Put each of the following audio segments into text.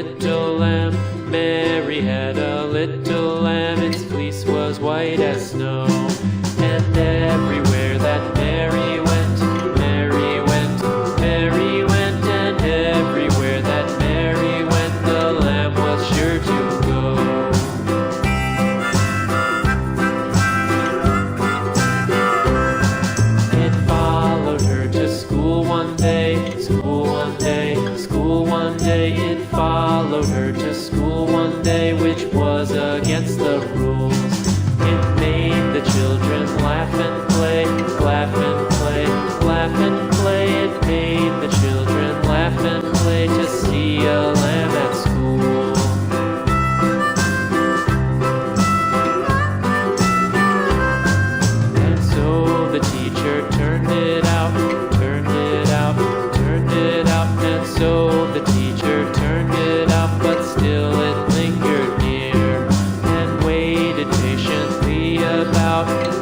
little lamb. Mary had a little lamb, its fleece was white as snow. And everywhere that Mary went, Mary went, Mary went, and everywhere that Mary went, the lamb was sure to go. It followed her to school one day, school one day, school one day. It followed her to school one day, which was against the rules. It made the children laugh and play, laugh and play, laugh and play. It made the children laugh and play to see a lamb at school. And so the teacher turned it out, turned it out, turned it out. And so the teacher turned it out, but still it lingered near and waited patiently about, and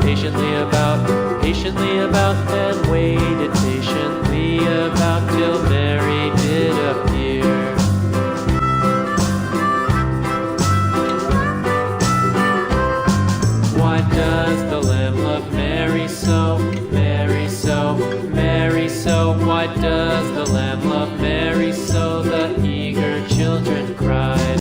waited patiently about till Mary did appear. Why does the lamb love Mary so, Mary so, Mary so? Why does the lamb love Mary so? The eager children cried.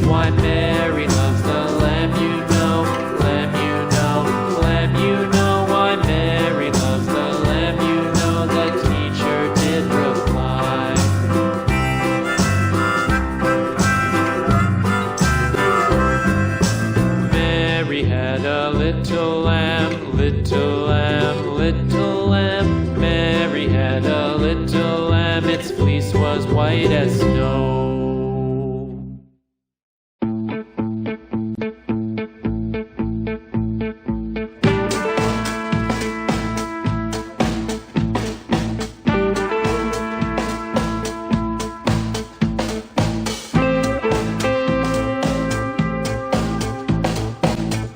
Why Mary loves the lamb, you know, lamb, you know, lamb, you know. Why Mary loves the lamb, you know, the teacher did reply. Mary had a little lamb, little lamb, little lamb. Mary had a little lamb, its fleece was white as snow.